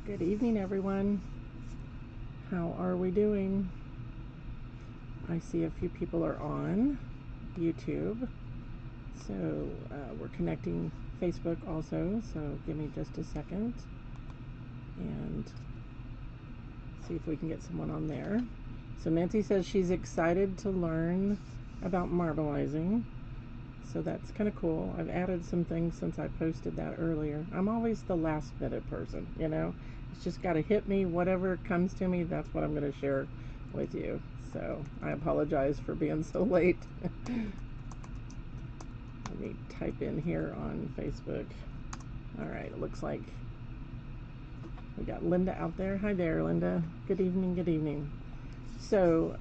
Good evening, everyone. How are we doing? I see a few people are on YouTube. So we're connecting Facebook also. So give me just a second and see if we can get someone on there. So Nancy says she's excited to learn about marbleizing. So that's kind of cool. I've added some things since I posted that earlier. I'm always the last minute person, you know. It's just got to hit me. Whatever comes to me, that's what I'm going to share with you. So I apologize for being so late. Let me type in here on Facebook. All right, it looks like we got Linda out there. Hi there, Linda. Good evening, good evening. So,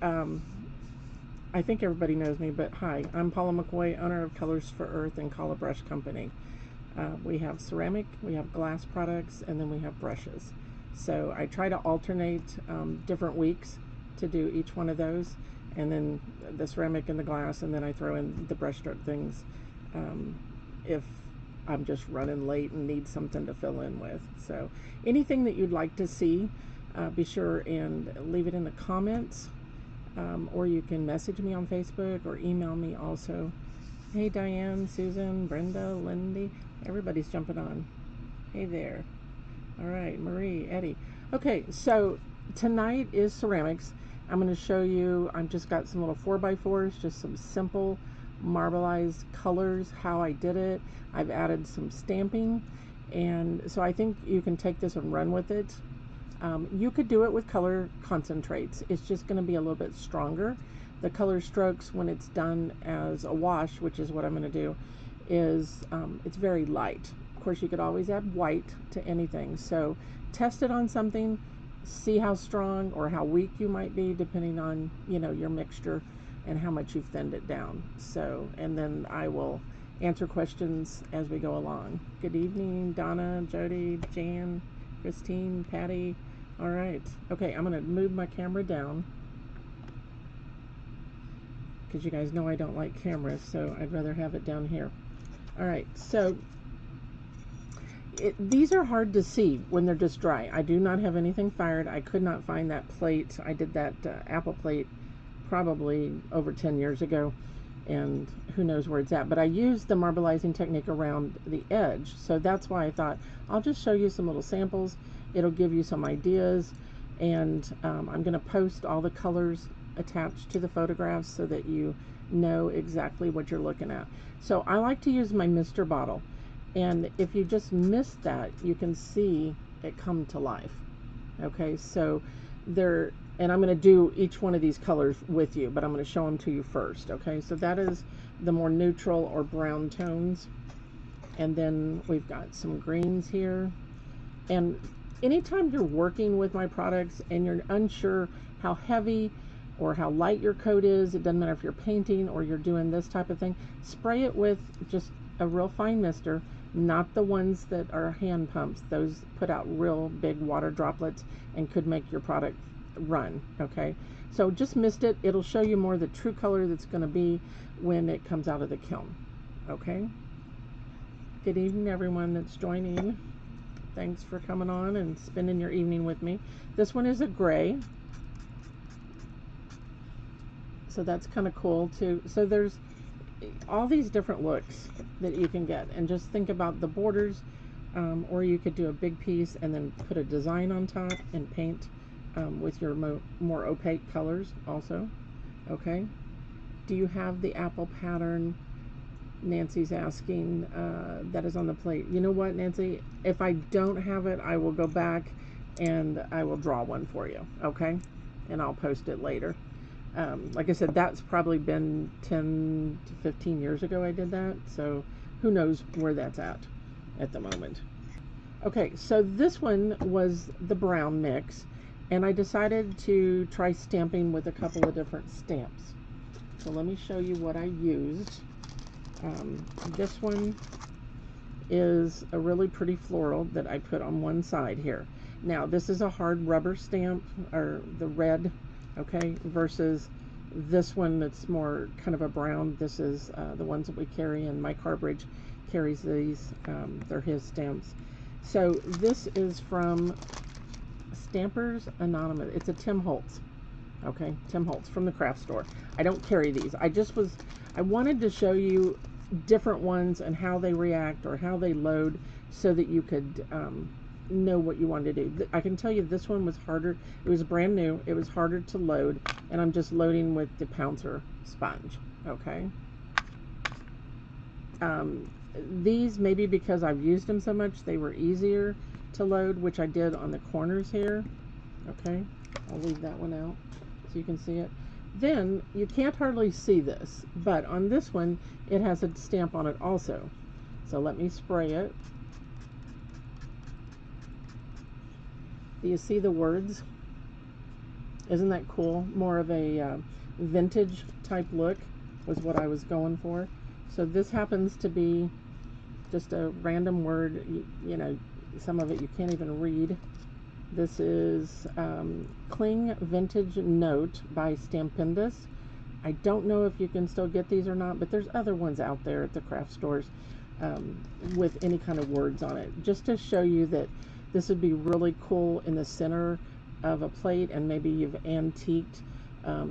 I think everybody knows me, but hi, I'm Paula McCoy, owner of Colors for Earth and Call a Brush Company. We have ceramic, we have glass products, and then we have brushes. So I try to alternate different weeks to do each one of those, and then the ceramic and the glass, and then I throw in the brushstroke things if I'm just running late and need something to fill in with. So anything that you'd like to see, be sure and leave it in the comments. Or you can message me on Facebook or email me also. Hey Diane, Susan, Brenda, Lindy, everybody's jumping on. Hey there. All right, Marie, Eddie. Okay, so tonight is ceramics. I'm going to show you, I've just got some little 4x4s, just some simple marbleized colors, how I did it. I've added some stamping, and so I think you can take this and run with it. You could do it with color concentrates. It's just going to be a little bit stronger. The color strokes, when it's done as a wash, which is what I'm going to do, is it's very light. Of course, you could always add white to anything. So test it on something, see how strong or how weak you might be, depending on, you know, your mixture and how much you've thinned it down. So, and then I will answer questions as we go along. Good evening, Donna, Jody, Jan, Christine, Patty. All right. Okay, I'm going to move my camera down because you guys know I don't like cameras, so I'd rather have it down here. All right, so these are hard to see when they're just dry. I do not have anything fired. I could not find that plate. I did that apple plate probably over 10 years ago, and who knows where it's at. But I used the marbleizing technique around the edge, so that's why I thought I'll just show you some little samples. It'll give you some ideas, and I'm going to post all the colors attached to the photographs so that you know exactly what you're looking at. So I like to use my mister bottle, and if you just missed that, you can see it come to life. Okay, so there, and I'm going to do each one of these colors with you, but I'm going to show them to you first. Okay, so that is the more neutral or brown tones, and then we've got some greens here. And anytime you're working with my products and you're unsure how heavy or how light your coat is, it doesn't matter if you're painting or you're doing this type of thing, spray it with just a real fine mister, not the ones that are hand pumps. Those put out real big water droplets and could make your product run. Okay, so just mist it. It'll show you more the true color that's going to be when it comes out of the kiln. Okay, good evening everyone that's joining. Thanks for coming on and spending your evening with me. This one is a gray, so that's kind of cool too. So there's all these different looks that you can get, and just think about the borders, or you could do a big piece and then put a design on top and paint with your more opaque colors also. Okay, do you have the apple pattern? Nancy's asking. That is on the plate. You know what, Nancy, if I don't have it, I will go back and I will draw one for you. Okay, and I'll post it later. Like I said, that's probably been 10 to 15 years ago I did that, so who knows where that's at the moment. Okay, so this one was the brown mix, and I decided to try stamping with a couple of different stamps. So let me show you what I used. This one is a really pretty floral that I put on one side here. Now this is a hard rubber stamp, or the red, okay, versus this one that's more kind of a brown. This is the ones that we carry, and Mike Harbridge carries these. They're his stamps. So this is from Stampers Anonymous. It's a Tim Holtz. Okay, Tim Holtz from the craft store. I don't carry these. I wanted to show you different ones and how they react or how they load so that you could know what you wanted to do. I can tell you this one was harder. It was brand new. It was harder to load, and I'm just loading with the Pouncer sponge. Okay. These, maybe because I've used them so much, they were easier to load, which I did on the corners here. Okay, I'll leave that one out so you can see it. Then you can't hardly see this, but on this one it has a stamp on it also. So let me spray it. Do you see the words? Isn't that cool? More of a vintage type look was what I was going for. So this happens to be just a random word. You know, some of it you can't even read. This is Cling Vintage Note by Stampendous. I don't know if you can still get these or not, but there's other ones out there at the craft stores with any kind of words on it. Just to show you that this would be really cool in the center of a plate, and maybe you've antiqued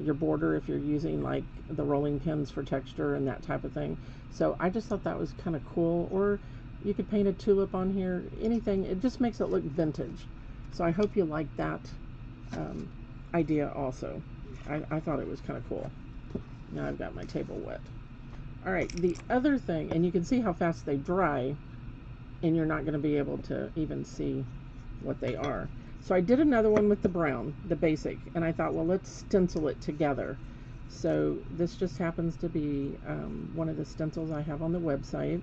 your border if you're using like the rolling pins for texture and that type of thing. So I just thought that was kind of cool. Or you could paint a tulip on here, anything. It just makes it look vintage. So I hope you like that idea also. I thought it was kind of cool. Now I've got my table wet. All right, the other thing, and you can see how fast they dry, and you're not going to be able to even see what they are. So I did another one with the brown, the basic, and I thought, well, let's stencil it together. So this just happens to be one of the stencils I have on the website.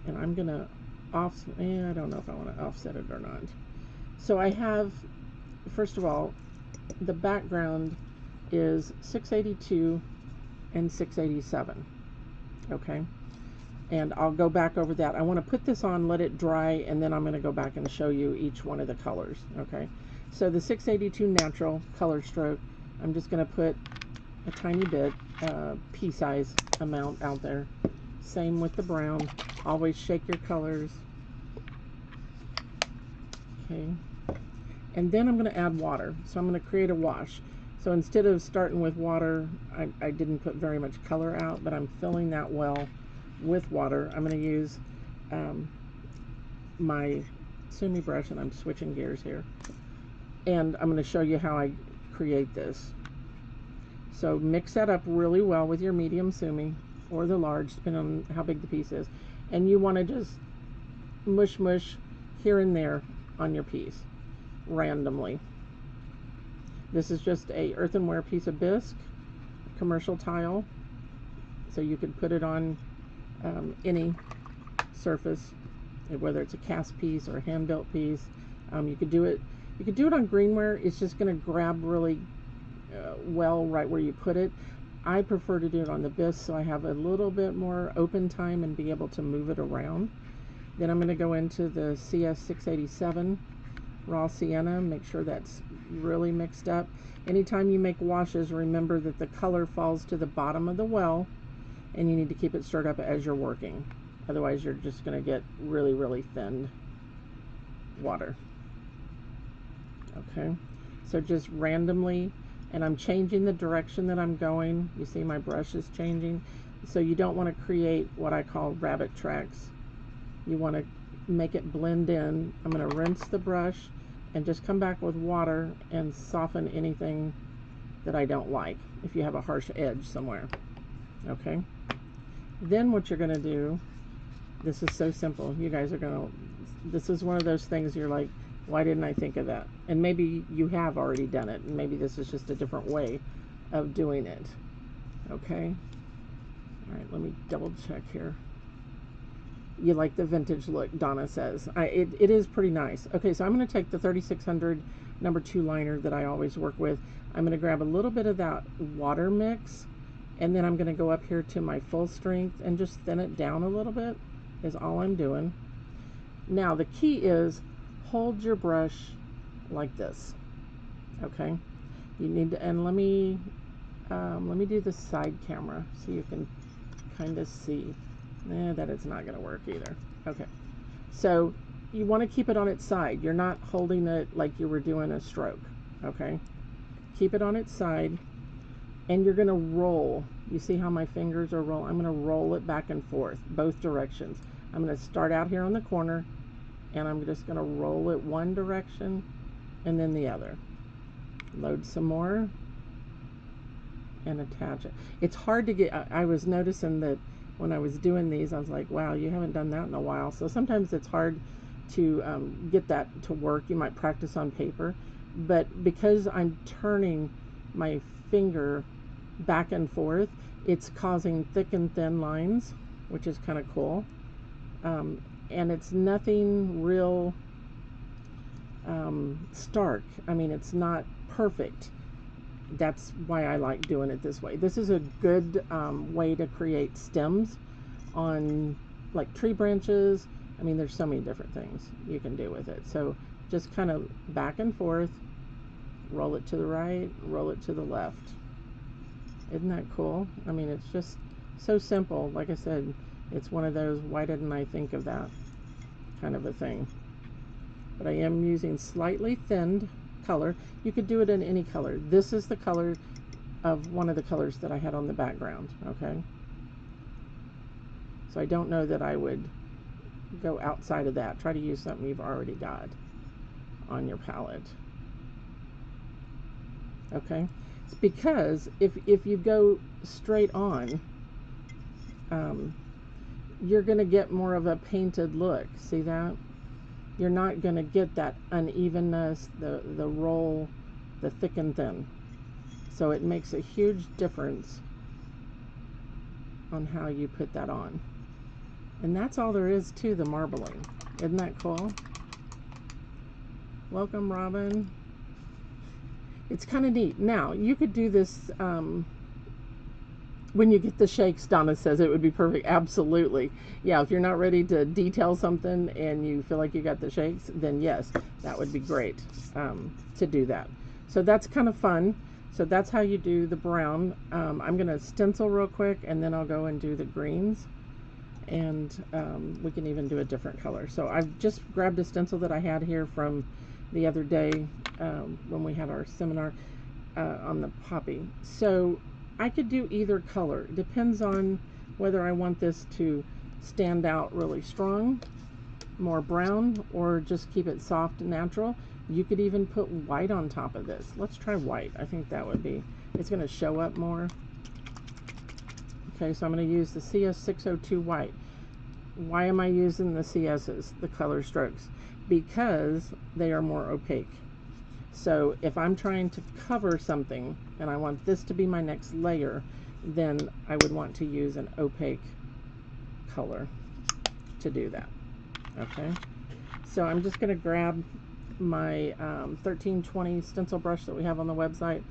And I'm going to I don't know if I want to offset it or not. So I have, first of all, the background is 682 and 687. Okay. And I'll go back over that. I want to put this on, let it dry, and then I'm going to go back and show you each one of the colors. Okay, so the 682 natural color stroke, I'm just going to put a tiny bit, pea size amount out there. Same with the brown. Always shake your colors. Okay, and then I'm going to add water. So I'm going to create a wash. So instead of starting with water, I didn't put very much color out, but I'm filling that well with water. I'm going to use my Sumi brush, and I'm switching gears here, and I'm going to show you how I create this. So mix that up really well with your medium Sumi or the large, depending on how big the piece is, and you want to just mush here and there on your piece randomly. This is just a earthenware piece of bisque, commercial tile, so you could put it on any surface, whether it's a cast piece or a hand-built piece. You could do it on greenware. It's just going to grab really well right where you put it. I prefer to do it on the bisque, so I have a little bit more open time and be able to move it around. Then I'm going to go into the CS687 raw sienna. Make sure that's really mixed up. Anytime you make washes, remember that the color falls to the bottom of the well, and you need to keep it stirred up as you're working. Otherwise, you're just going to get really, really thin water. Okay, so just randomly, and I'm changing the direction that I'm going. You see my brush is changing. So you don't want to create what I call rabbit tracks. You want to make it blend in. I'm going to rinse the brush and just come back with water and soften anything that I don't like, if you have a harsh edge somewhere. Okay, then what you're going to do, this is so simple. You guys are going to, this is one of those things you're like, why didn't I think of that? And maybe you have already done it, and maybe this is just a different way of doing it. Okay, all right, let me double check here. You like the vintage look, Donna says. It is pretty nice. Okay, so I'm going to take the 3600 number 2 liner that I always work with. I'm going to grab a little bit of that water mix, and then I'm going to go up here to my full strength and just thin it down a little bit, is all I'm doing. Now the key is hold your brush like this. Okay, you need to, and let me do the side camera so you can kind of see. That it's not going to work either. Okay, so you want to keep it on its side. You're not holding it like you were doing a stroke, okay? Keep it on its side, and you're going to roll. You see how my fingers are rolling? I'm going to roll it back and forth, both directions. I'm going to start out here on the corner, and I'm just going to roll it one direction and then the other. Load some more and attach it. It's hard to get, I was noticing that when I was doing these, I was like, wow, you haven't done that in a while. So sometimes it's hard to get that to work. You might practice on paper, but because I'm turning my finger back and forth, it's causing thick and thin lines, which is kind of cool. And it's nothing real stark. I mean, it's not perfect. That's why I like doing it this way. This is a good way to create stems on like tree branches. I mean, there's so many different things you can do with it. So just kind of back and forth, roll it to the right, roll it to the left. Isn't that cool? I mean, it's just so simple. Like I said, it's one of those, why didn't I think of that kind of a thing. But I am using slightly thinned color. You could do it in any color. This is the color of one of the colors that I had on the background, okay? So I don't know that I would go outside of that. Try to use something you've already got on your palette. Okay? It's because if you go straight on, you're going to get more of a painted look. See that? You're not going to get that unevenness, the roll, the thick and thin. So it makes a huge difference on how you put that on. And that's all there is to the marbling. Isn't that cool? Welcome, Robin. It's kind of neat. Now, you could do this when you get the shakes. Donna says it would be perfect. Absolutely. Yeah, if you're not ready to detail something and you feel like you got the shakes, then yes, that would be great to do that. So that's kind of fun. So that's how you do the brown. I'm going to stencil real quick, and then I'll go and do the greens. And we can even do a different color. So I've just grabbed a stencil that I had here from the other day when we had our seminar on the poppy. So I could do either color. It depends on whether I want this to stand out really strong, more brown, or just keep it soft and natural. You could even put white on top of this. Let's try white. I think that would be, it's going to show up more. Okay, so I'm going to use the CS602 white. Why am I using the CS's, the color strokes? Because they are more opaque. So if I'm trying to cover something and I want this to be my next layer, then I would want to use an opaque color to do that. Okay, so I'm just going to grab my 1320 stencil brush that we have on the website.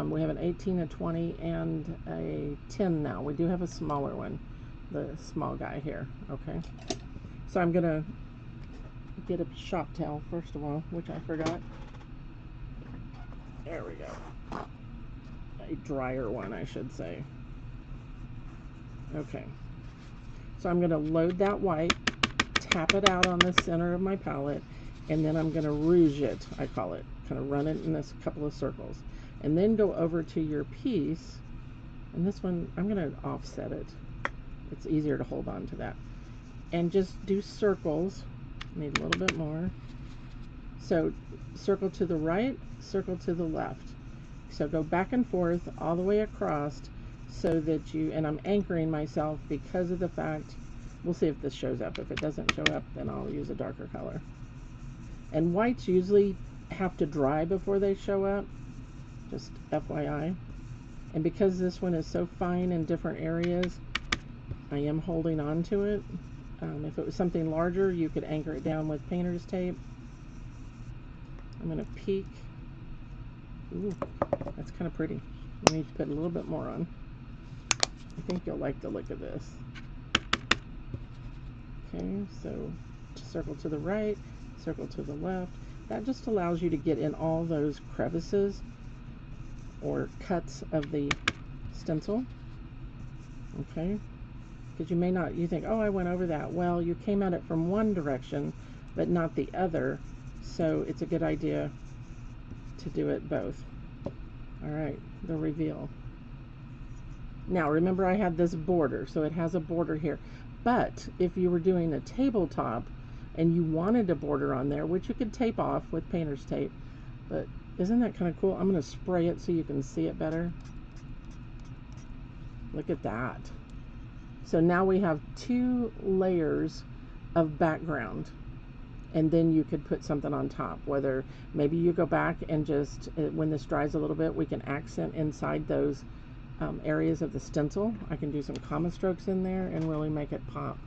We have an 18, a 20, and a 10 now. We do have a smaller one, the small guy here. Okay, so I'm going to get a shop towel first of all, which I forgot. There we go. A drier one, I should say. Okay, so I'm going to load that white, tap it out on the center of my palette, and then I'm going to rouge it, I call it. Kind of run it in this couple of circles. And then go over to your piece, and this one, I'm going to offset it. It's easier to hold on to that. And just do circles. Need a little bit more. So circle to the right, circle to the left. So go back and forth all the way across so that you, and I'm anchoring myself because of the fact, we'll see if this shows up. If it doesn't show up, then I'll use a darker color. And whites usually have to dry before they show up, just FYI. And because this one is so fine in different areas, I am holding on to it. If it was something larger, you could anchor it down with painter's tape. I'm going to peek. Ooh, that's kind of pretty. Let me put a little bit more on. I think you'll like the look of this. Okay, so circle to the right, circle to the left. That just allows you to get in all those crevices or cuts of the stencil. Okay, because you may not, you think, oh, I went over that. Well, you came at it from one direction, but not the other. So it's a good idea to do it both. All right, the reveal. Now remember, I had this border, so it has a border here. But if you were doing a tabletop and you wanted a border on there, which you could tape off with painter's tape, but isn't that kind of cool? I'm going to spray it so you can see it better. Look at that. So now we have 2 layers of background, and then you could put something on top, whether maybe you go back and just, when this dries a little bit, we can accent inside those areas of the stencil. I can do some comma strokes in there and really make it pop.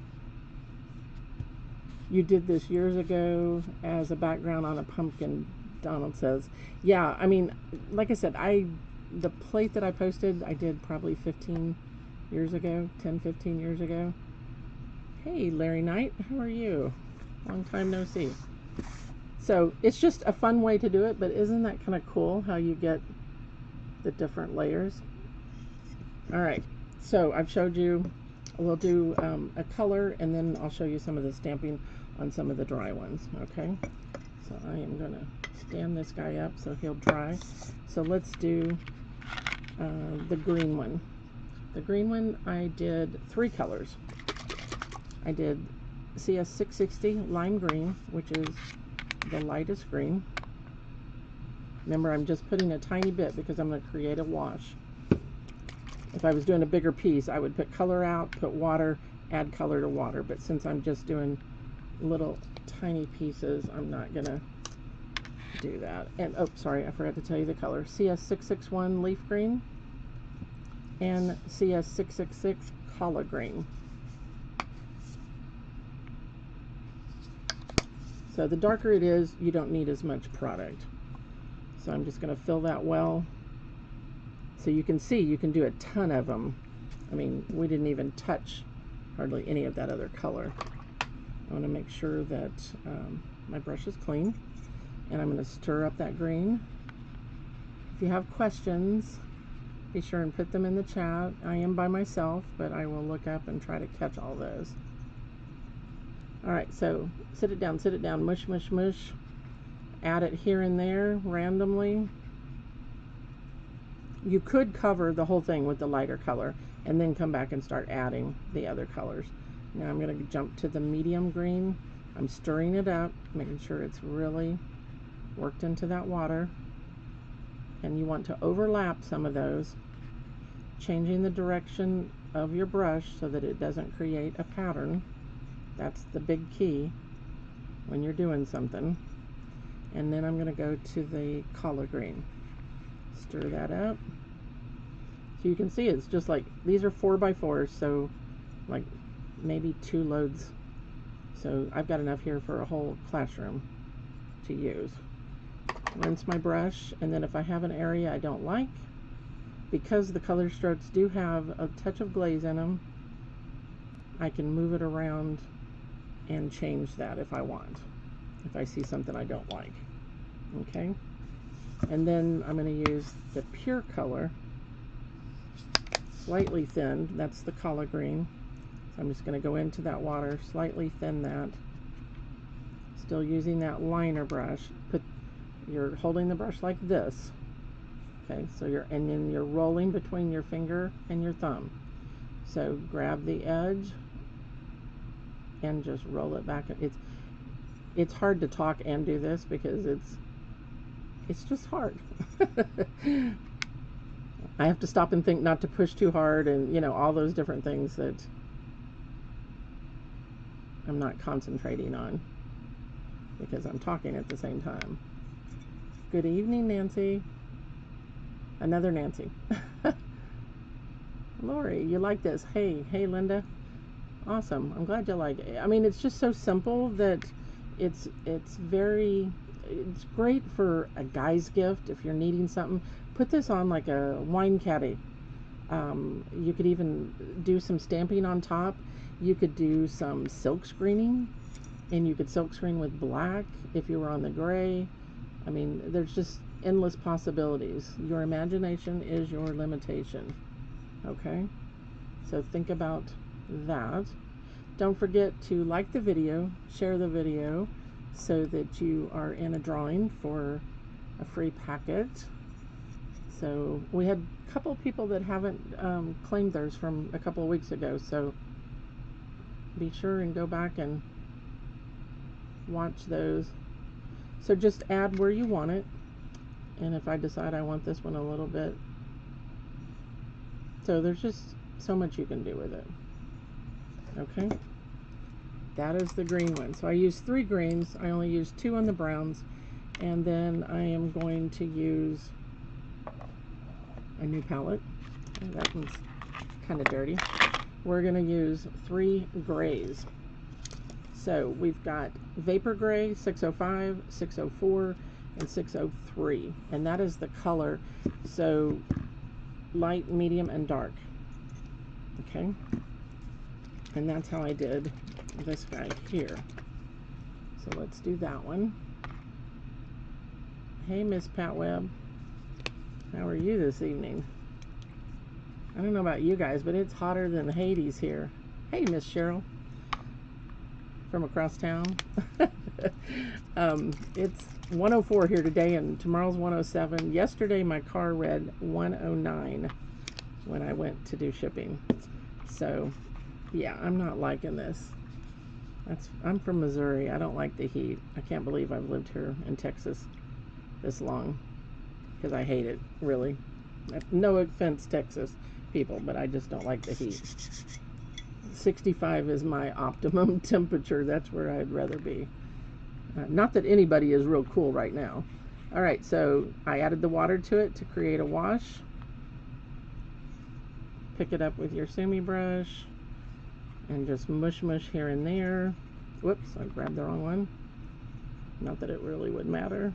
You did this years ago as a background on a pumpkin, Donald says. Yeah, I mean, like I said, the plate that I posted, I did probably 15 years ago, 10, 15 years ago. Hey, Larry Knight, how are you? Long time no see. So it's just a fun way to do it, but isn't that kind of cool how you get the different layers? All right, so I've showed you, we'll do a color, and then I'll show you some of the stamping on some of the dry ones, okay? So I am going to stand this guy up so he'll dry. So let's do the green one. The green one, I did 3 colors. I did CS 660 lime green, which is the lightest green. Remember, I'm just putting a tiny bit because I'm going to create a wash. If I was doing a bigger piece, I would put color out, put water, add color to water. But since I'm just doing little tiny pieces, I'm not going to do that. And, oh, sorry, I forgot to tell you the color. CS 661 leaf green and CS 666 collard green. So the darker it is, you don't need as much product. So I'm just going to fill that well. So you can see, you can do a ton of them. I mean, we didn't even touch hardly any of that other color. I want to make sure that my brush is clean. And I'm going to stir up that green. If you have questions, be sure and put them in the chat. I am by myself, but I will look up and try to catch all those. All right, so sit it down, mush, mush, mush. Add it here and there randomly. You could cover the whole thing with the lighter color and then come back and start adding the other colors. Now I'm going to jump to the medium green. I'm stirring it up, making sure it's really worked into that water. And you want to overlap some of those, changing the direction of your brush so that it doesn't create a pattern. That's the big key when you're doing something. And then I'm going to go to the collard green. Stir that up. So you can see it's just like, these are 4x4s, so like maybe 2 loads. So I've got enough here for a whole classroom to use. Rinse my brush, and then if I have an area I don't like, because the color strokes do have a touch of glaze in them, I can move it around and change that if I want, if I see something I don't like. Okay, and then I'm going to use the pure color, slightly thinned. That's the collard green. So I'm just going to go into that water, slightly thin that, still using that liner brush. You're holding the brush like this, okay, so and then you're rolling between your finger and your thumb. So grab the edge and just roll it back. It's hard to talk and do this because it's just hard. I have to stop and think not to push too hard, and you know, all those different things that I'm not concentrating on because I'm talking at the same time. Good evening, Nancy. Another Nancy. Lori, you like this? Hey, Linda. Awesome. I'm glad you like it. I mean, it's just so simple that it's great for a guy's gift if you're needing something. Put this on like a wine caddy. You could even do some stamping on top. You could do some silk screening, and you could silk screen with black if you were on the gray. I mean, there's just endless possibilities. Your imagination is your limitation. Okay? So think about that. Don't forget to like the video, share the video, so that you are in a drawing for a free packet. So we had a couple people that haven't claimed theirs from a couple of weeks ago, so be sure and go back and watch those. So just add where you want it, and if I decide I want this one a little bit, so there's just so much you can do with it. Okay, that is the green one. So I used 3 greens, I only used 2 on the browns, and then I am going to use a new palette. That one's kind of dirty. We're going to use 3 grays. So we've got Vapor Gray, 605, 604, and 603. And that is the color. So light, medium, and dark. Okay. And that's how I did this guy here. So let's do that one. Hey, Miss Pat Webb. How are you this evening? I don't know about you guys, but it's hotter than Hades here. Hey, Miss Cheryl. From across town. It's 104 here today, and tomorrow's 107. Yesterday, my car read 109 when I went to do shipping. So, yeah, I'm not liking this. I'm from Missouri. I don't like the heat. I can't believe I've lived here in Texas this long, because I hate it, really. No offense, Texas people, but I just don't like the heat. 65 is my optimum temperature. That's where I'd rather be. Not that anybody is real cool right now. All right, so I added the water to it to create a wash. Pick it up with your sumi brush and just mush here and there. Whoops, I grabbed the wrong one. Not that it really would matter.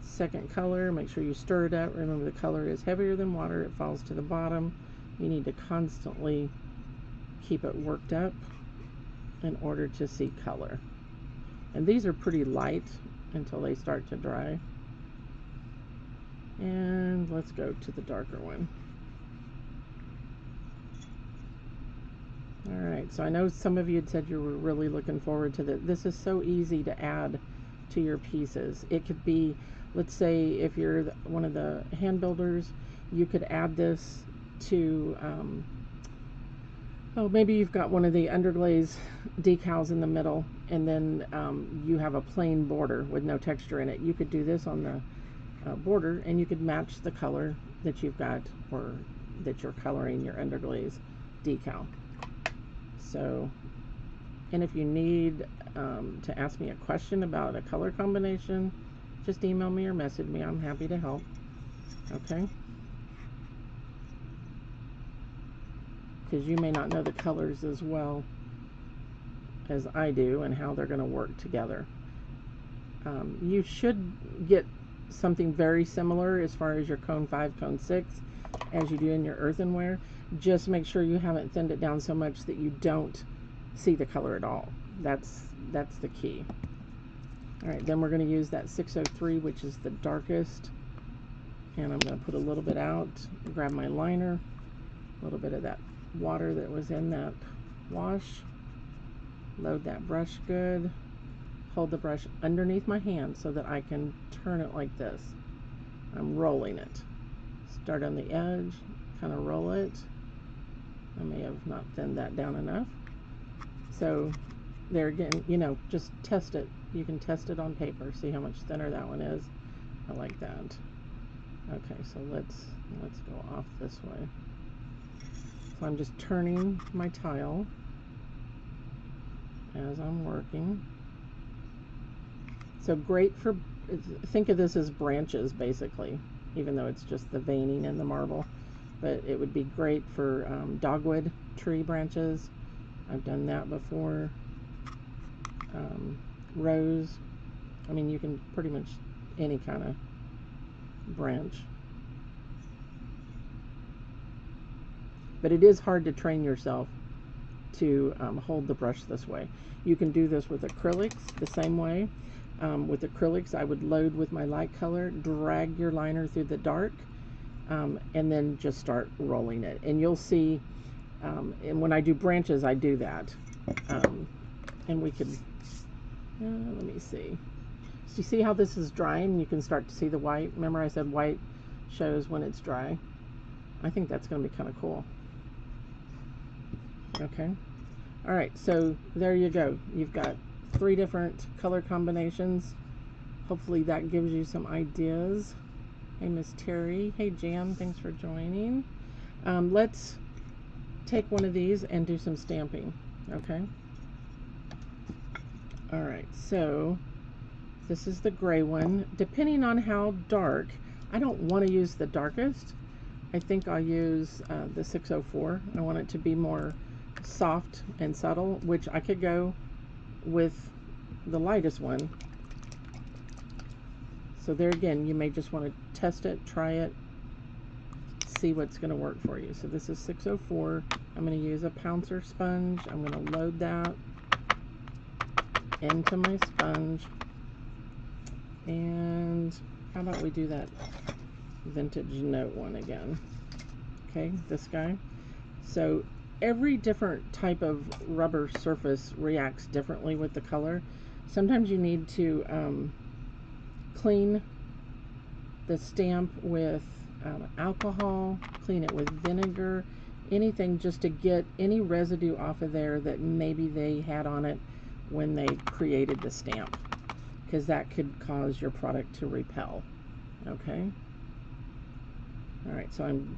Second color, make sure you stir it up. Remember, the color is heavier than water. It falls to the bottom. You need to constantly keep it worked up in order to see color. And these are pretty light until they start to dry. And let's go to the darker one. Alright, so I know some of you had said you were really looking forward to this. This is so easy to add to your pieces. It could be, let's say if you're one of the hand builders, you could add this to maybe you've got one of the underglaze decals in the middle, and then you have a plain border with no texture in it. You could do this on the border, and you could match the color that you've got, or that you're coloring your underglaze decal. So, and if you need to ask me a question about a color combination, just email me or message me. I'm happy to help. Okay? Because you may not know the colors as well as I do and how they're going to work together. You should get something very similar as far as your cone 5, cone 6 as you do in your earthenware. Just make sure you haven't thinned it down so much that you don't see the color at all. That's the key. Alright, then we're going to use that 603, which is the darkest, and I'm going to put a little bit out, grab my liner, a little bit of that water that was in that wash, load that brush good, hold the brush underneath my hand so that I can turn it like this. I'm rolling it. Start on the edge, kind of roll it. I may have not thinned that down enough. So there again, you know, just test it. You can test it on paper, see how much thinner that one is. I like that. Okay, so let's go off this way. So I'm just turning my tile as I'm working. So great for, think of this as branches basically, even though it's just the veining in the marble. But it would be great for dogwood tree branches. I've done that before. Rose. I mean, you can pretty much any kind of branch. But it is hard to train yourself to hold the brush this way. You can do this with acrylics the same way. With acrylics, I would load with my light color, drag your liner through the dark, and then just start rolling it. And you'll see, and when I do branches, I do that. And we could Let me see. So you see how this is drying? You can start to see the white. Remember I said white shows when it's dry? I think that's going to be kind of cool. Okay. All right, so there you go. You've got 3 different color combinations. Hopefully that gives you some ideas. Hey, Miss Terry. Hey, Jan. Thanks for joining. Let's take one of these and do some stamping. Okay. All right, so this is the gray one. Depending on how dark, I don't want to use the darkest. I think I'll use the 604. I want it to be more soft and subtle, which I could go with the lightest one. So there again, you may just want to test it, try it, see what's going to work for you. So this is 604. I'm going to use a pouncer sponge. I'm going to load that into my sponge. And how about we do that vintage note one again? Okay, this guy. So every different type of rubber surface reacts differently with the color. Sometimes you need to clean the stamp with alcohol, clean it with vinegar, anything just to get any residue off of there that maybe they had on it when they created the stamp, because that could cause your product to repel. Okay. All right, so I'm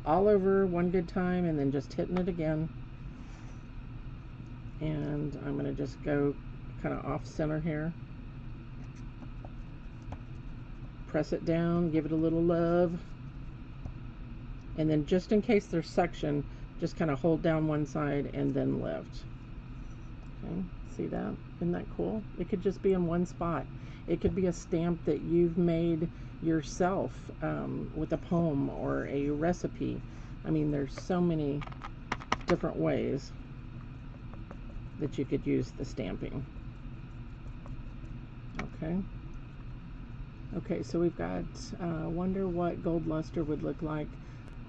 all over one good time and then just hitting it again. And I'm going to just go kind of off center here. Press it down, give it a little love. And then just in case there's suction, just kind of hold down one side and then lift. Okay, see that? Isn't that cool? It could just be in one spot. It could be a stamp that you've made yourself with a poem or a recipe. I mean, there's so many different ways that you could use the stamping. Okay. Okay, so we've got, wonder what gold luster would look like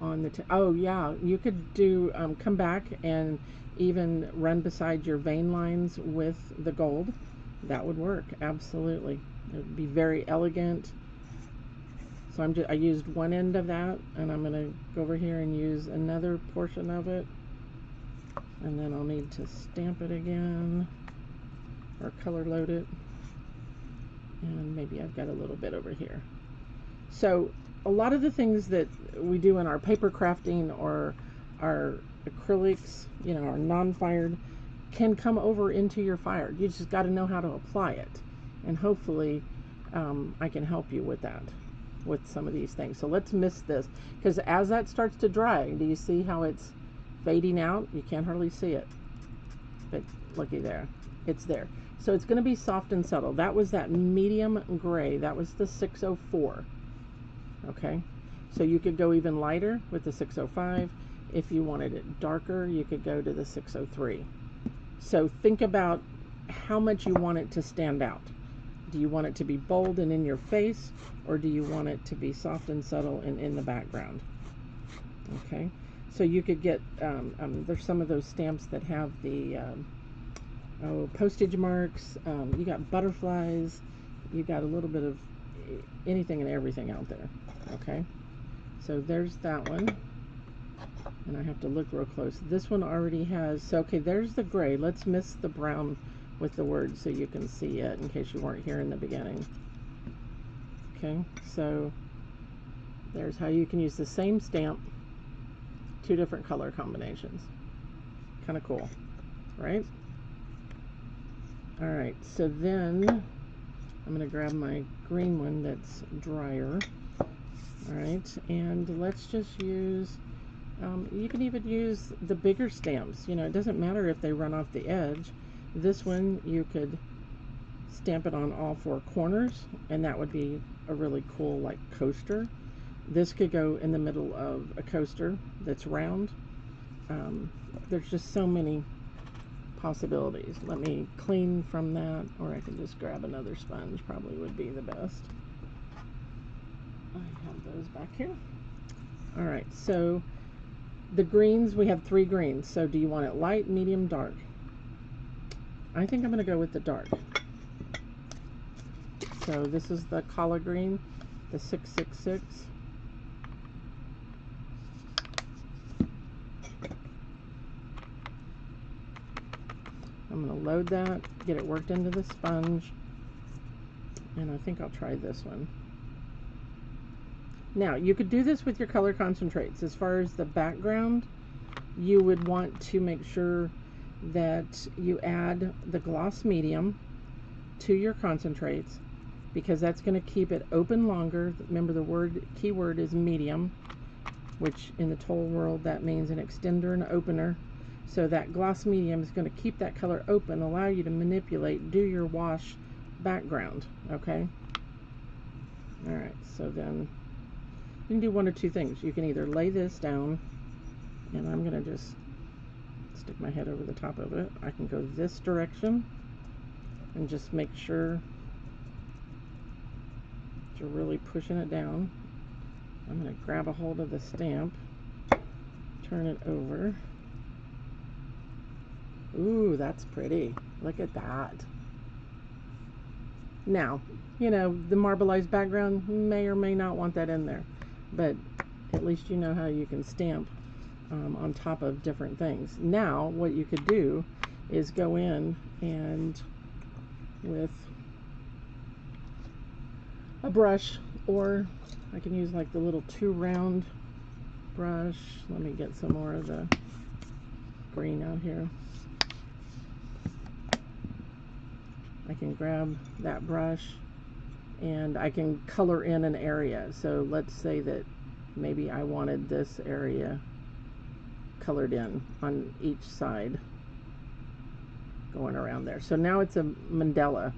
on the, oh yeah, you could do, come back and even run beside your vein lines with the gold. That would work, absolutely. It would be very elegant. So I used one end of that, and I'm gonna go over here and use another portion of it. And then I'll need to stamp it again, or color load it. And maybe I've got a little bit over here. So a lot of the things that we do in our paper crafting or our acrylics, you know, our non-fired, can come over into your fired. You just got to know how to apply it. And hopefully I can help you with that, with some of these things. So let's mist this, because as that starts to dry, do you see how it's fading out? You can't hardly see it, but looky there, it's there. So it's going to be soft and subtle. That was that medium gray. That was the 604. Okay, so you could go even lighter with the 605. If you wanted it darker, you could go to the 603. So think about how much you want it to stand out. Do you want it to be bold and in your face, or do you want it to be soft and subtle and in the background? Okay, so you could get, there's some of those stamps that have the postage marks. You got butterflies. You got a little bit of anything and everything out there. Okay, so there's that one, and I have to look real close. This one already has, so okay, there's the gray. Let's mix the brown with the words so you can see it in case you weren't here in the beginning. Okay, so there's how you can use the same stamp, 2 different color combinations. Kind of cool, right? All right, so then I'm going to grab my green one that's drier. All right, and let's just use, you can even use the bigger stamps. You know, it doesn't matter if they run off the edge. This one, you could stamp it on all 4 corners, and that would be a really cool, like, coaster. This could go in the middle of a coaster that's round. There's just so many possibilities. Let me clean from that, or I can just grab another sponge, probably would be the best. I have those back here. All right, so the greens, we have 3 greens. So do you want it light, medium, dark? I think I'm going to go with the dark. So this is the collard green, the 666. I'm going to load that, get it worked into the sponge, and I think I'll try this one. Now, you could do this with your color concentrates. As far as the background, you would want to make sure that you add the gloss medium to your concentrates, because that's going to keep it open longer. Remember, the keyword is medium, which in the tool world that means an extender and opener. So that gloss medium is going to keep that color open, allow you to manipulate, do your wash background. Okay. All right. So then you can do one or two things. You can either lay this down, and I'm going to just stick my head over the top of it. I can go this direction and just make sure you're really pushing it down. I'm going to grab a hold of the stamp, turn it over. Ooh, that's pretty. Look at that. Now, you know, the marbleized background may or may not want that in there, but at least you know how you can stamp on top of different things. Now, what you could do is go in and with a brush, or I can use like the little 2-round brush. Let me get some more of the green out here. I can grab that brush and I can color in an area. So let's say that maybe I wanted this area colored in on each side going around there. So now it's a mandala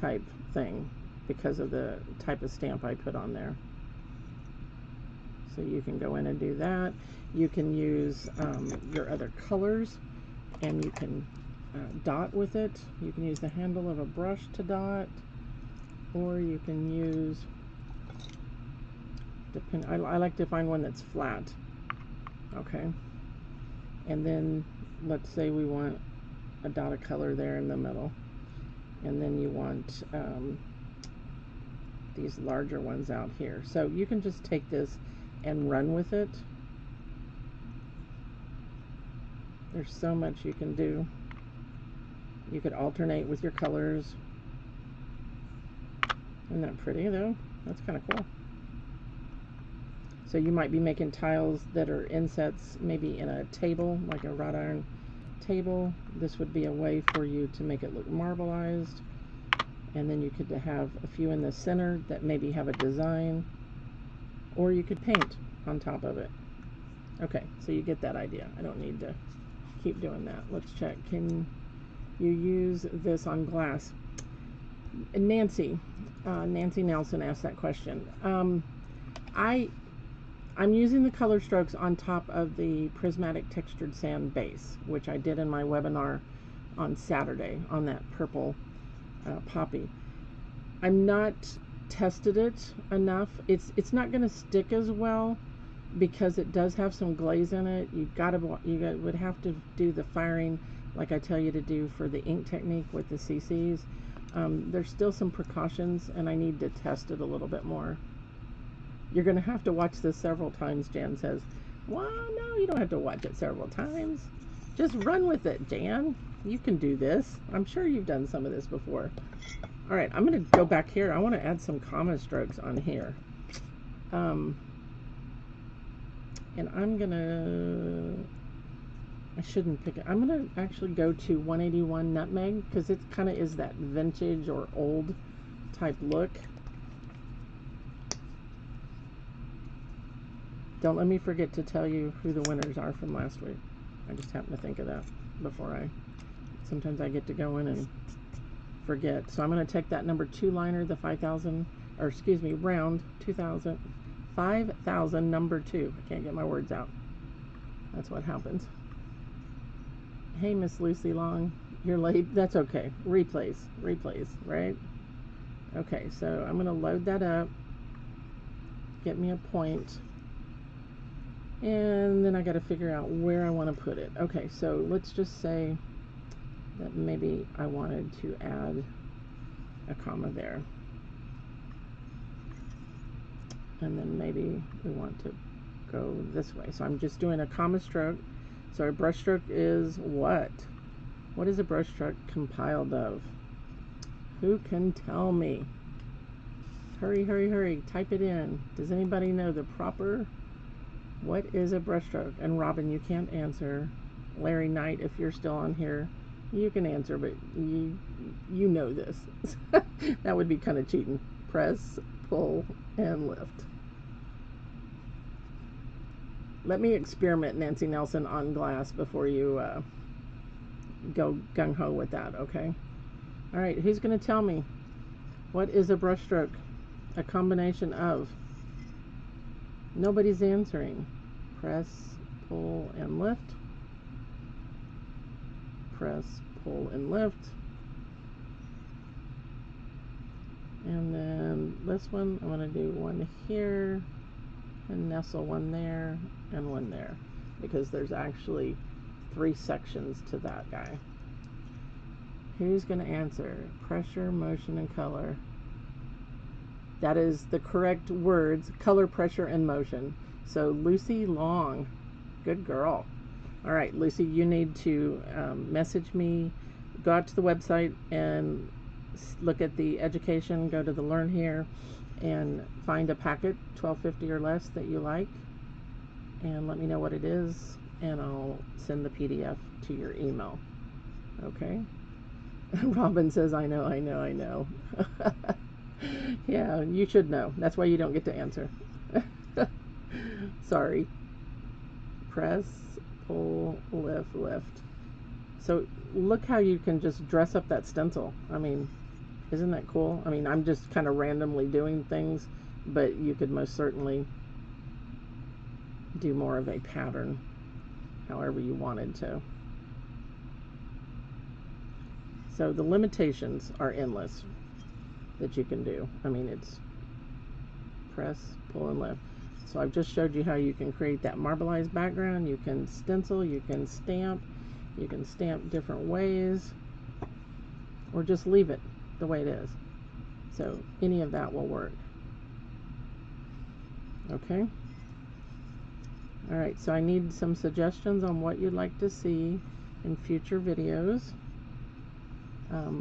type thing because of the type of stamp I put on there. So you can go in and do that. You can use your other colors, and you can dot with it. You can use the handle of a brush to dot, or you can use, I like to find one that's flat. Okay. And then let's say we want a dot of color there in the middle, and then you want these larger ones out here. So you can just take this and run with it. There's so much you can do. You could alternate with your colors. Isn't that pretty though? That's kind of cool. So you might be making tiles that are insets maybe in a table, like a wrought iron table. This would be a way for you to make it look marbleized. And then you could have a few in the center that maybe have a design, or you could paint on top of it. Okay, so you get that idea. I don't need to keep doing that. Let's check. Can you use this on glass? Nancy Nelson asked that question. I'm using the color strokes on top of the prismatic textured sand base, which I did in my webinar on Saturday on that purple poppy. I'm not tested it enough. It's not going to stick as well because it does have some glaze in it. You would have to do the firing like I tell you to do for the ink technique with the CCs. There's still some precautions, and I need to test it a little bit more. You're going to have to watch this several times, Jan says. Well, no, you don't have to watch it several times. Just run with it, Jan. You can do this. I'm sure you've done some of this before. All right, I'm going to go back here. I want to add some comma strokes on here. And I'm going to... I shouldn't pick it. I'm going to actually go to 181 Nutmeg because it kind of is that vintage or old type look. Don't let me forget to tell you who the winners are from last week. I just happened to think of that before sometimes I get to go in and forget. So I'm going to take that number 2 liner, the 5,000, or excuse me, round 2,000, 5,000 number 2. I can't get my words out. That's what happens. Hey, Miss Lucy Long, you're late. That's okay. Replays, right? Okay, so I'm going to load that up, get me a point, and then I got to figure out where I want to put it. Okay, so let's just say that maybe I wanted to add a comma there. and then maybe we want to go this way. So I'm just doing a comma stroke. So a brush stroke is what? What is a brush stroke compiled of? Who can tell me? Hurry, hurry, hurry. Type it in. Does anybody know the proper? What is a brush stroke? And Robin, you can't answer. Larry Knight, if you're still on here, you can answer, but you know this. That would be kind of cheating. Press, pull, and lift. Let me experiment, Nancy Nelson, on glass before you go gung-ho with that, okay? All right, who's going to tell me? What is a brush stroke? A combination of. Nobody's answering. Press, pull, and lift. Press, pull, and lift. And then this one, I'm going to do one here, and nestle one there, and one there. Because there's actually 3 sections to that guy. Who's going to answer? Pressure, motion, and color. That is the correct words, color, pressure, and motion. So Lucy Long, good girl. All right, Lucy, you need to message me, go out to the website and look at the education, go to the Learn Here, and find a packet, $12.50 or less, that you like, and let me know what it is, and I'll send the PDF to your email. Okay? Robin says, I know, I know, I know. Yeah, you should know. That's why you don't get to answer. Sorry. Press, pull, lift, lift. So look how you can just dress up that stencil. I mean, isn't that cool? I mean, I'm just kind of randomly doing things, but you could most certainly do more of a pattern however you wanted to. So the limitations are endless that you can do. I mean, it's press, pull, and lift. So I've just showed you how you can create that marbleized background. You can stencil, you can stamp different ways, or just leave it the way it is. So any of that will work. Okay? All right, so I need some suggestions on what you'd like to see in future videos.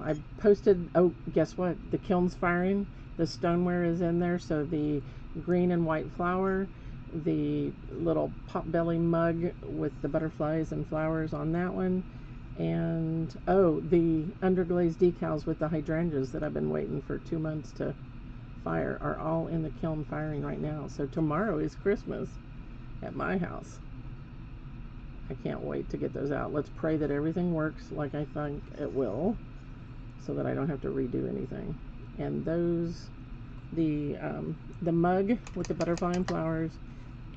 I posted, oh, guess what? The kiln's firing. The stoneware is in there, so the green and white flower, the little potbelly mug with the butterflies and flowers on that one, and, oh, the underglazed decals with the hydrangeas that I've been waiting for 2 months to fire are all in the kiln firing right now. So tomorrow is Christmas at my house. I can't wait to get those out. Let's pray that everything works like I think it will, so that I don't have to redo anything. And those, the mug with the butterfly and flowers,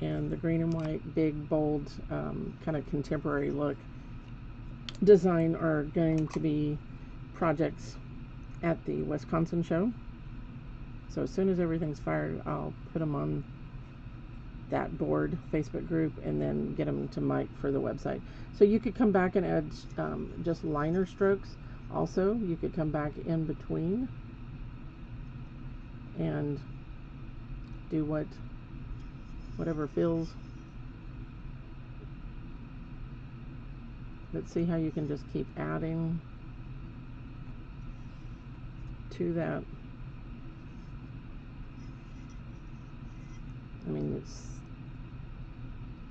and the green and white big bold kind of contemporary look design are going to be projects at the Wisconsin show. So as soon as everything's fired, I'll put them on that board Facebook group and then get them to Mike for the website. So you could come back and add just liner strokes. Also, you could come back in between and do whatever feels. Let's see how you can just keep adding to that. I mean, it's,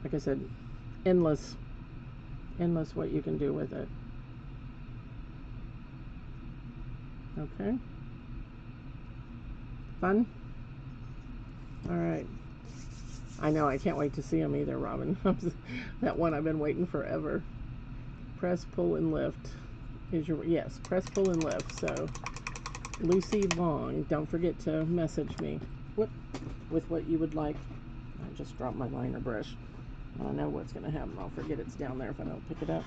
like I said, endless what you can do with it. Okay. Fun? All right. I know, I can't wait to see them either, Robin. That one I've been waiting forever. Press, pull, and lift is your, yes, press, pull, and lift. So, Lucy Long, don't forget to message me with what you would like. I just dropped my liner brush. I know what's going to happen. I'll forget it's down there if I don't pick it up.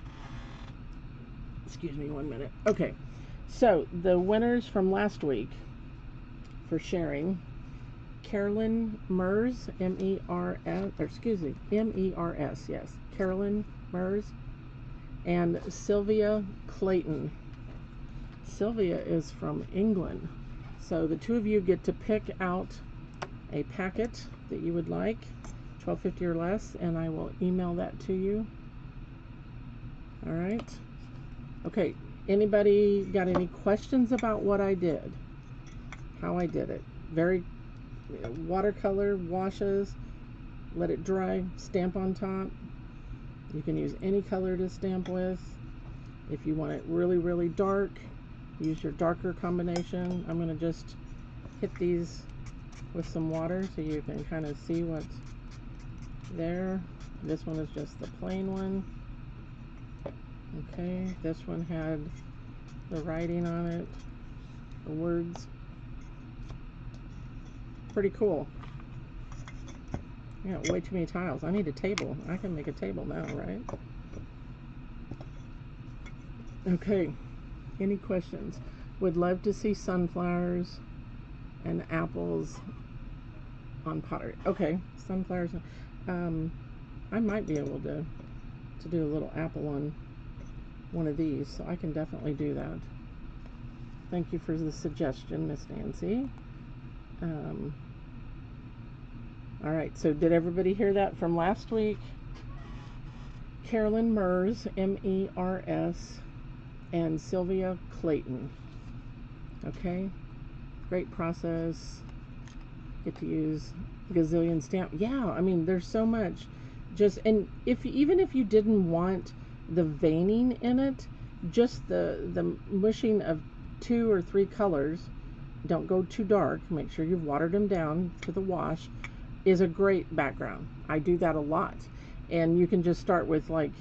Excuse me 1 minute. Okay. So, the winners from last week for sharing, Carolyn Mers, M-E-R-S, or excuse me, M-E-R-S, yes, Carolyn Mers, and Sylvia Clayton. Sylvia is from England. So, the two of you get to pick out a packet that you would like, $12.50 or less, and I will email that to you. All right. Okay, anybody got any questions about what I did? How I did it? Very watercolor, washes, let it dry, stamp on top. You can use any color to stamp with. If you want it really, really dark, use your darker combination. I'm going to just hit these with some water so you can kind of see what's there. This one is just the plain one. Okay, this one had the writing on it, the words. Pretty cool. Yeah, way too many tiles. I need a table. I can make a table now, right? Okay, any questions? Would love to see sunflowers and apples on pottery. Okay, sunflowers. I might be able to do a little apple on one of these, so I can definitely do that. Thank you for the suggestion, Miss Nancy. All right, so did everybody hear that from last week? Carolyn Mers, M-E-R-S, and Sylvia Clayton. Okay, great process. Get to use gazillion stamp. Yeah, I mean, there's so much. Just, and even if you didn't want the veining in it, just the mushing of 2 or 3 colors, don't go too dark, make sure you've watered them down to the wash, is a great background. I do that a lot. And you can just start with like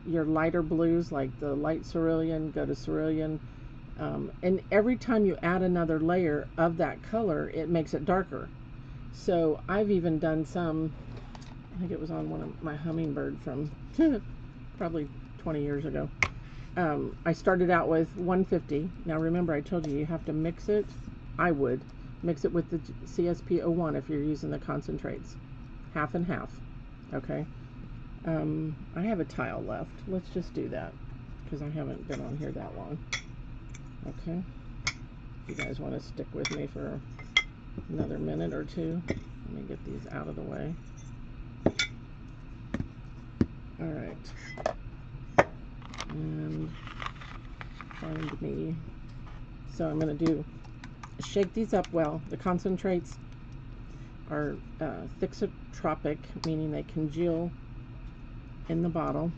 your lighter blues, like the light cerulean, go to cerulean, and every time you add another layer of that color, it makes it darker. So I've even done some, I think it was on one of my hummingbird from probably 20 years ago. I started out with 150. Now remember, I told you you have to mix it. I would mix it with the CSP01 if you're using the concentrates. Half and half. Okay. I have a tile left. Let's just do that because I haven't been on here that long. Okay. If you guys want to stick with me for another minute or two, let me get these out of the way. All right. And find me. So I'm going to shake these up well. The concentrates are thixotropic, meaning they congeal in the bottle.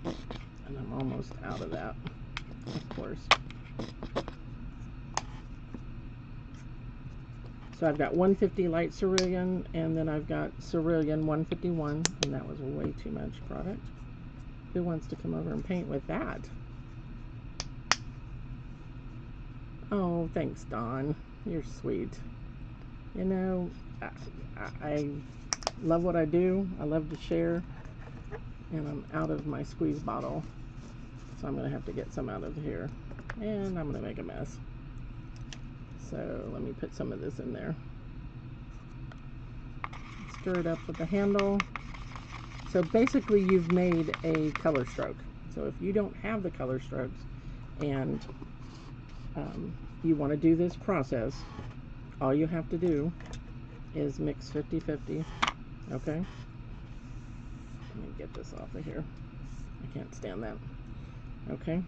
And I'm almost out of that, of course. So I've got 150 light cerulean, and then I've got cerulean 151, and that was way too much product. Who wants to come over and paint with that? Oh, thanks, Dawn. You're sweet. You know, I love what I do. I love to share, and I'm out of my squeeze bottle, so I'm going to have to get some out of here, and I'm going to make a mess. So let me put some of this in there. Stir it up with the handle. So basically you've made a color stroke. So if you don't have the color strokes and you want to do this process, all you have to do is mix 50-50. Okay? Let me get this off of here. I can't stand that. Okay?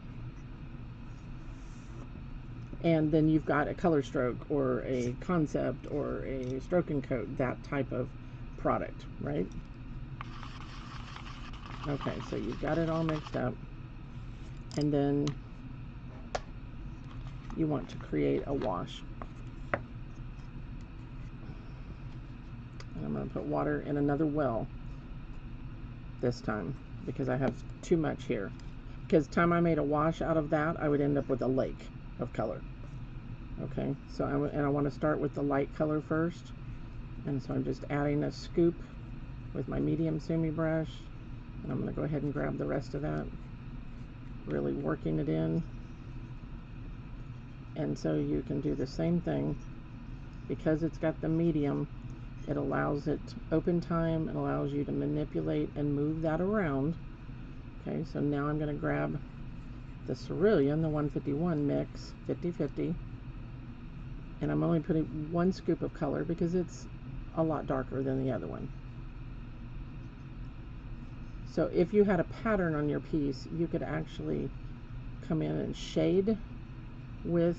And then you've got a color stroke or a concept or a stroke and coat, that type of product, right? Okay, so you've got it all mixed up, and then you want to create a wash. And I'm going to put water in another well this time because I have too much here. Because the time I made a wash out of that, I would end up with a lake of color. Okay, so I want to start with the light color first, and so I'm just adding a scoop with my medium sumi brush, and I'm going to go ahead and grab the rest of that, really working it in. And so you can do the same thing. Because it's got the medium, it allows it open time, it allows you to manipulate and move that around. Okay, so now I'm going to grab the cerulean, the 151 mix, 50-50, And I'm only putting 1 scoop of color because it's a lot darker than the other one. So if you had a pattern on your piece, you could actually come in and shade with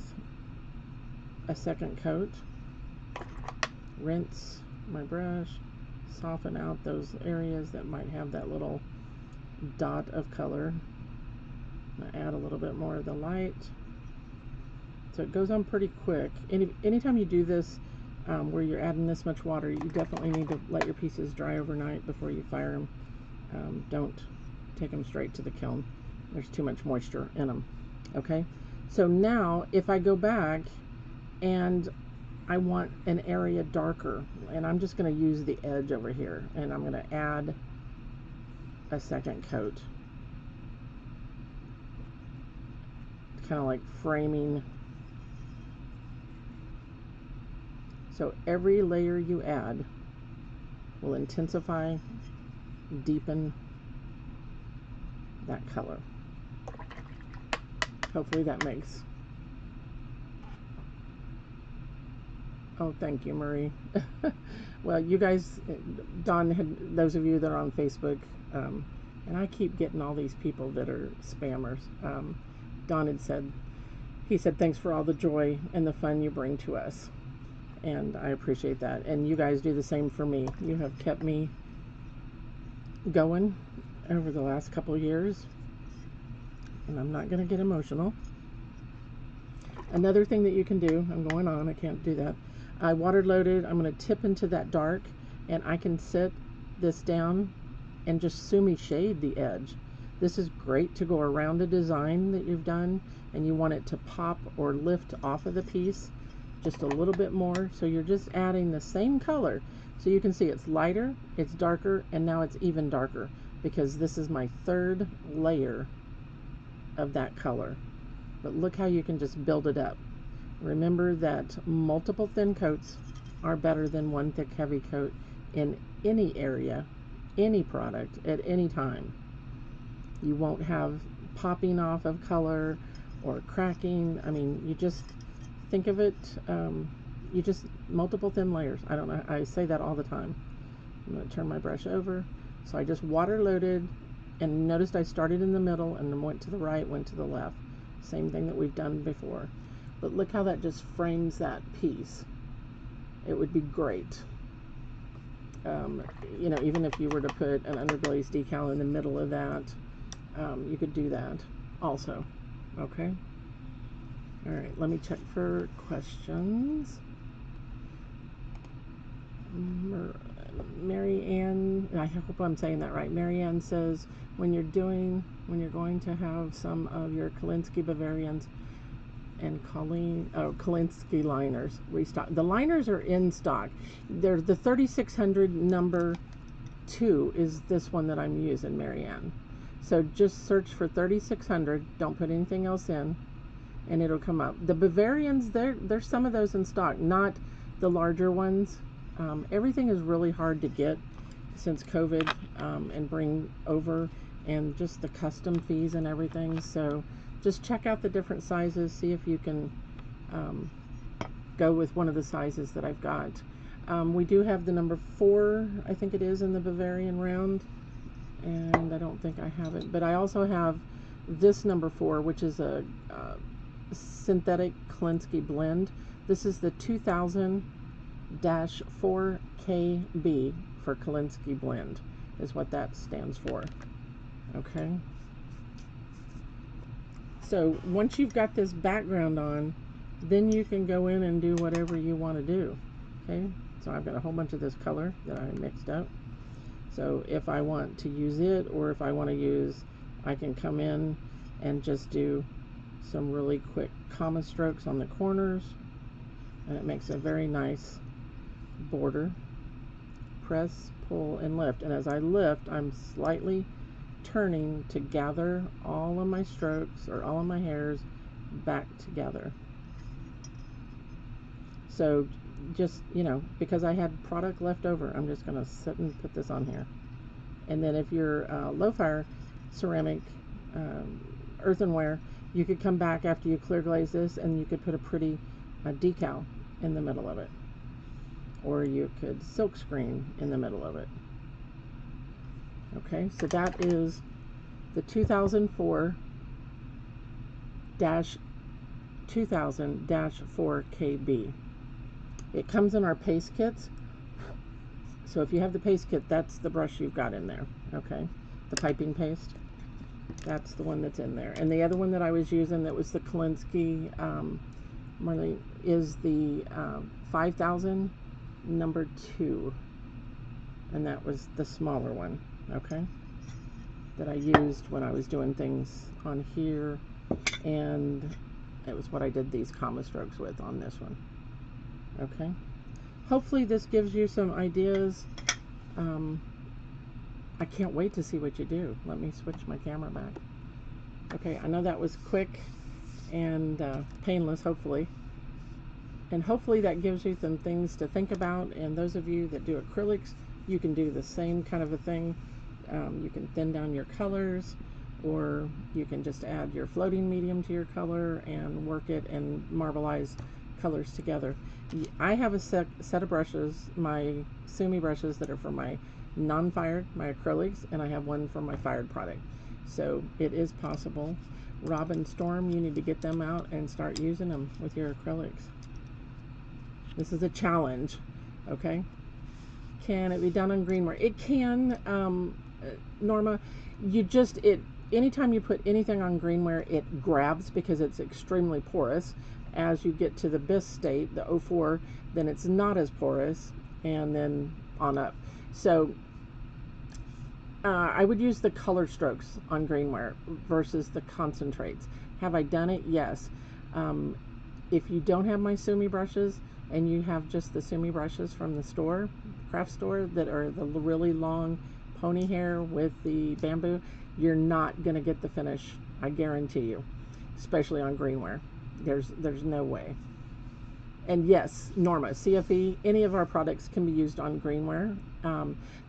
a second coat, rinse my brush, soften out those areas that might have that little dot of color. Add a little bit more of the light. So it goes on pretty quick. Anytime you do this where you're adding this much water, you definitely need to let your pieces dry overnight before you fire them. Don't take them straight to the kiln. There's too much moisture in them. Okay, so now if I go back and I want an area darker, and I'm just going to use the edge over here, and I'm going to add a second coat, kind of like framing. So every layer you add will intensify, deepen that color. Hopefully that makes. Oh, thank you, Marie. Well, you guys, Don had, those of you that are on Facebook, and I keep getting all these people that are spammers. Don had said, he said, thanks for all the joy and the fun you bring to us. And I appreciate that. And you guys do the same for me. You have kept me going over the last couple of years. And I'm not going to get emotional. Another thing that you can do, I'm going on, I can't do that. I water loaded, I'm going to tip into that dark, and I can set this down and just sumi shade the edge. This is great to go around a design that you've done and you want it to pop or lift off of the piece just a little bit more. So you're just adding the same color. So you can see it's lighter, it's darker, and now it's even darker because this is my 3rd layer of that color. But look how you can just build it up. Remember that multiple thin coats are better than 1 thick heavy coat in any area, any product, at any time. You won't have popping off of color or cracking. I mean, you just think of it, you just multiple thin layers. I don't know, I say that all the time. I'm going to turn my brush over. So I just water loaded, and noticed I started in the middle and then went to the right, went to the left. Same thing that we've done before. But look how that just frames that piece. It would be great. You know, even if you were to put an underglaze decal in the middle of that, you could do that also. Okay. All right, let me check for questions. Mary Ann, I hope I'm saying that right. Mary Ann says, when you're going to have some of your Kolinsky Bavarians and Kolinsky liners restock. The liners are in stock. They're the 3600 number 2 is this one that I'm using, Mary Ann. So just search for 3600. Don't put anything else in, and it'll come up. The Bavarians, there's some of those in stock, not the larger ones. Everything is really hard to get since COVID and bring over, and just the custom fees and everything. So just check out the different sizes, see if you can go with one of the sizes that I've got. We do have the number 4, I think it is, in the Bavarian round, and I don't think I have it, but I also have this number 4, which is a synthetic Kolinsky blend. This is the 2000-4KB for Kolinsky blend is what that stands for. Okay, so once you've got this background on, then you can go in and do whatever you want to do. Okay, so I've got a whole bunch of this color that I mixed up. So if I want to use it, or if I want to use, I can come in and just do some really quick comma strokes on the corners, and it makes a very nice border. Press, pull, and lift, and as I lift, I'm slightly turning to gather all of my strokes or all of my hairs back together. So just, you know, because I had product left over, I'm just going to sit and put this on here. And then if you're low fire ceramic earthenware, you could come back after you clear glaze this and you could put a pretty decal in the middle of it, or you could silk screen in the middle of it. Okay, so that is the 2004-2000-4KB. It comes in our paste kits. So if you have the paste kit, that's the brush you've got in there, okay? The piping paste, that's the one that's in there. And the other one that I was using that was the Kolinsky, Marlene, is the 5000 number 2. And that was the smaller one, okay? That I used when I was doing things on here. And it was what I did these comma strokes with on this one, okay? Hopefully this gives you some ideas. I can't wait to see what you do. Let me switch my camera back. Okay, I know that was quick and painless, hopefully. And hopefully that gives you some things to think about. And those of you that do acrylics, you can do the same kind of a thing. You can thin down your colors, or you can just add your floating medium to your color and work it and marbleize colors together. I have a set of brushes, my Sumi brushes, that are for my non-fired, my acrylics, and I have one for my fired product. So it is possible. Robin, Storm, you need to get them out and start using them with your acrylics. This is a challenge, okay? Can it be done on greenware? It can, Norma. Anytime you put anything on greenware, it grabs because it's extremely porous. As you get to the bisque state, the 04, then it's not as porous, and then on up. So I would use the color strokes on greenware versus the concentrates. Have I done it? Yes. If you don't have my Sumi brushes and you have just the Sumi brushes from the store, craft store, that are the really long pony hair with the bamboo, you're not going to get the finish, I guarantee you, especially on greenware. There's no way. And yes, Norma, CFE, any of our products can be used on greenware.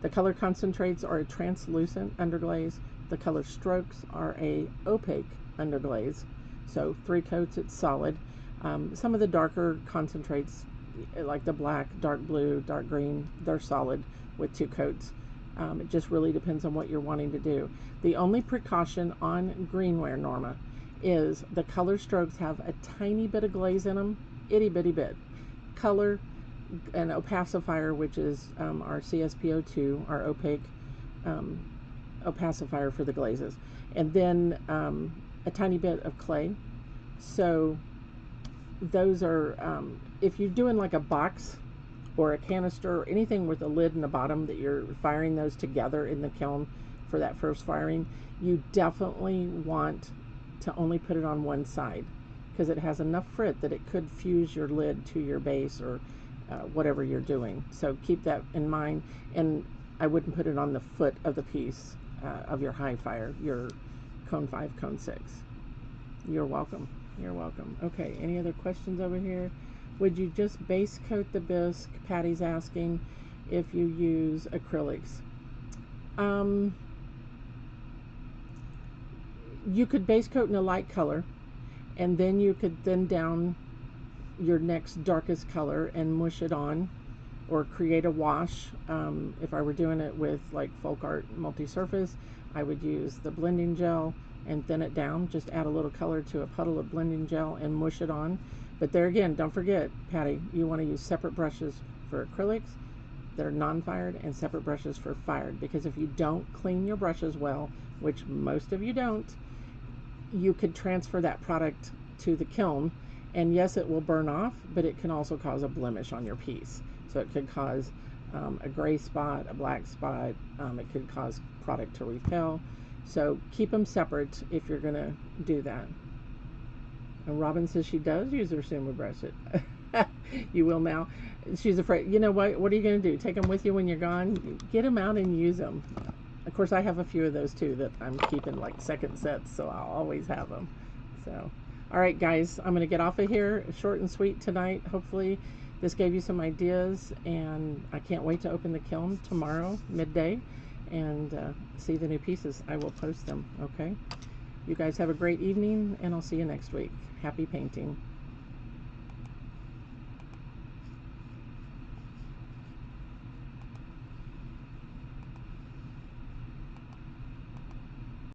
The color concentrates are a translucent underglaze. The color strokes are a opaque underglaze. So 3 coats, it's solid. Some of the darker concentrates, like the black, dark blue, dark green, they're solid with 2 coats. It just really depends on what you're wanting to do. The only precaution on greenware, Norma, is the color strokes have a tiny bit of glaze in them, itty bitty bit. Color, an opacifier, which is our CSPO2, our opaque opacifier for the glazes, and then a tiny bit of clay. So those are, if you're doing like a box or a canister or anything with a lid in the bottom that you're firing those together in the kiln for that first firing, you definitely want to only put it on one side, because it has enough frit that it could fuse your lid to your base or whatever you're doing. So keep that in mind. And I wouldn't put it on the foot of the piece of your high fire, your cone 5, cone 6. You're welcome. You're welcome. Okay, any other questions over here? Would you just base coat the bisque? Patty's asking if you use acrylics. You could base coat in a light color, and then you could thin down your next darkest color and mush it on, or create a wash. If I were doing it with like Folk Art multi-surface, I would use the blending gel and thin it down. Just add a little color to a puddle of blending gel and mush it on. But there again, don't forget, Patty, you want to use separate brushes for acrylics that are non-fired and separate brushes for fired, because if you don't clean your brushes well, which most of you don't, you could transfer that product to the kiln, and yes, it will burn off, but it can also cause a blemish on your piece. So it could cause a gray spot, a black spot. It could cause product to repel. So keep them separate if you're going to do that. And Robin says she does use her Sumi brush. You will now. She's afraid. You know what? What are you going to do? Take them with you when you're gone? Get them out and use them. Of course, I have a few of those too that I'm keeping like second sets, so I'll always have them. So, all right, guys, I'm going to get off of here. Short and sweet tonight. Hopefully, this gave you some ideas, and I can't wait to open the kiln tomorrow, midday, and see the new pieces. I will post them, okay? You guys have a great evening, and I'll see you next week. Happy painting.